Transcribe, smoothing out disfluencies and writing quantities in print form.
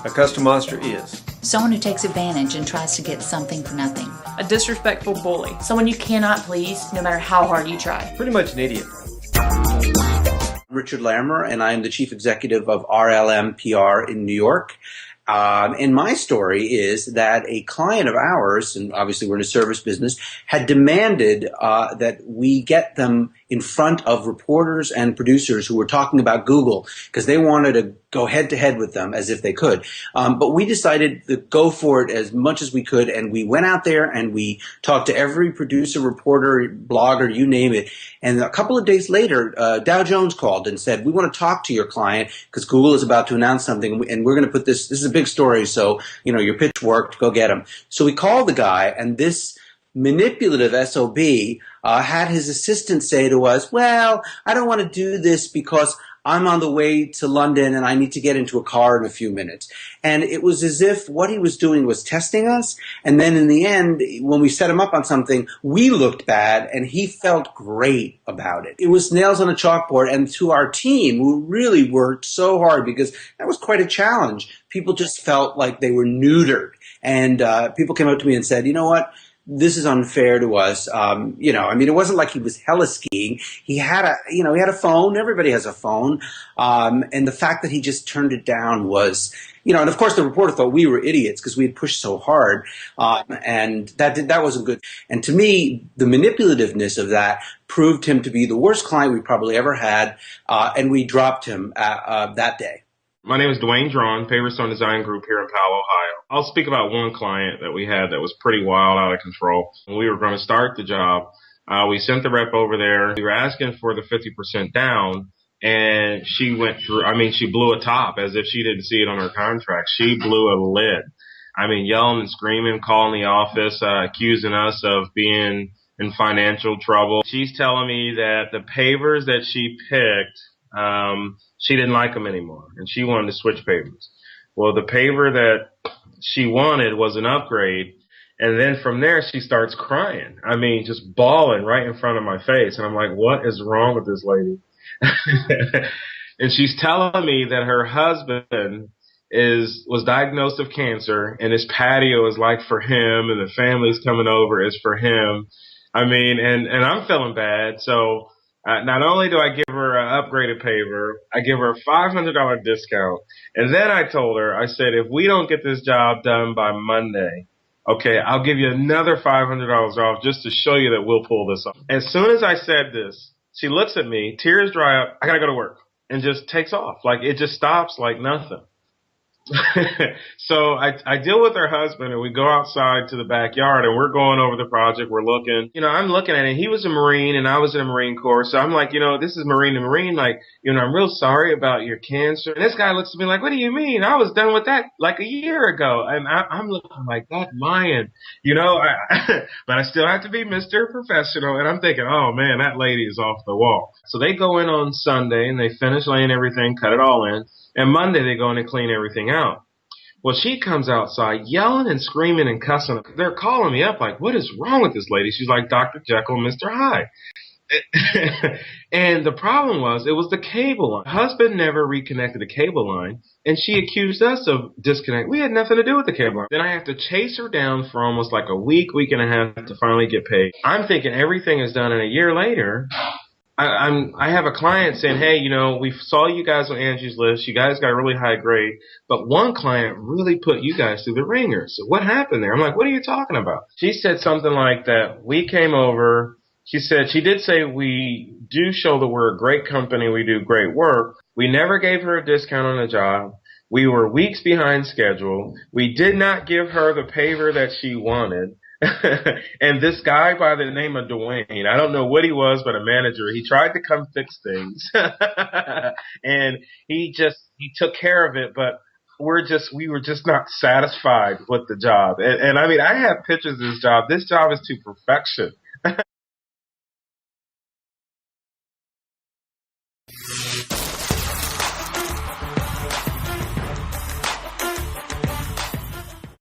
A custom monster is someone who takes advantage and tries to get something for nothing. A disrespectful bully. Someone you cannot please no matter how hard you try. pretty much an idiot. Richard Lammer, and I am the chief executive of RLM PR in New York. And my story is that a client of ours, and obviously we're in a service business, had demanded that we get them in front of reporters and producers who were talking about Google because they wanted to go head to head with them as if they could. But we decided to go for it as much as we could, and we went out there and we talked to every producer, reporter, blogger, you name it. And a couple of days later, Dow Jones called and said, we want to talk to your client because Google is about to announce something, and we're going to put this is a big story, so, your pitch worked, go get him. So we called the guy, and this manipulative SOB had his assistant say to us, well, I don't want to do this because I'm on the way to London and I need to get into a car in a few minutes. And it was as if what he was doing was testing us. And then in the end, when we set him up on something, we looked bad and he felt great about it. It was nails on a chalkboard. And to our team, who really worked so hard because that was quite a challenge, people just felt like they were neutered. And people came up to me and said, you know what? This is unfair to us. It wasn't like he was heli-skiing. He had a phone. Everybody has a phone. And the fact that he just turned it down was, and of course the reporter thought we were idiots because we had pushed so hard. And that wasn't good. And to me, the manipulativeness of that proved him to be the worst client we probably ever had. And we dropped him that day. My name is Dwayne Drawn, Paverstone Design Group here in Palo, Ohio. I'll speak about one client that we had that was pretty wild, out of control. When we were going to start the job, we sent the rep over there. We were asking for the 50% down, and she she blew a top as if she didn't see it on her contract. She blew a lid. Yelling and screaming, calling the office, accusing us of being in financial trouble. She's telling me that the pavers that she picked, she didn't like them anymore, and she wanted to switch pavers. Well, the paver that she wanted was an upgrade, and then from there she starts crying. Just bawling right in front of my face, and I'm like, what is wrong with this lady? And she's telling me that her husband was diagnosed with cancer, and his patio is like for him, and the family's coming over is for him. And I'm feeling bad, so not only do I give her an upgraded paver, I give her a $500 discount. And then I told her, I said, if we don't get this job done by Monday, okay, I'll give you another $500 off just to show you that we'll pull this off. As soon as I said this, she looks at me, tears dry up, I got to go to work, and just takes off. Like, it just stops like nothing. So I deal with her husband, and we go outside to the backyard, and we're going over the project. We're looking, I'm looking at it. He was a Marine and I was in the Marine Corps. So I'm like, this is Marine to Marine. Like, I'm real sorry about your cancer. And this guy looks at me like, what do you mean? I was done with that like a year ago. And I'm looking like, that's mine, but I still have to be Mr. Professional. And I'm thinking, oh man, that lady is off the wall. So they go in on Sunday and they finish laying everything, cut it all in. And Monday they go in and clean everything out. Well, she comes outside yelling and screaming and cussing. They're calling me up like, what is wrong with this lady? She's like Dr. Jekyll and Mr. Hyde. And the problem was, it was the cable line. Husband never reconnected the cable line, and she accused us of disconnect. We had nothing to do with the cable line. Then I have to chase her down for almost like a week and a half to finally get paid. I'm thinking everything is done, and a year later, I have a client saying, hey, we saw you guys on Angie's List. You guys got a really high grade, but one client really put you guys through the ringer. So what happened there? I'm like, what are you talking about? She said something like that. We came over. She did say we do show that we're a great company. We do great work. We never gave her a discount on the job. We were weeks behind schedule. We did not give her the paver that she wanted. And this guy by the name of Dwayne, I don't know what he was, but a manager, he tried to come fix things. And he took care of it, but we were just not satisfied with the job. And I have pictures of this job. This job is to perfection.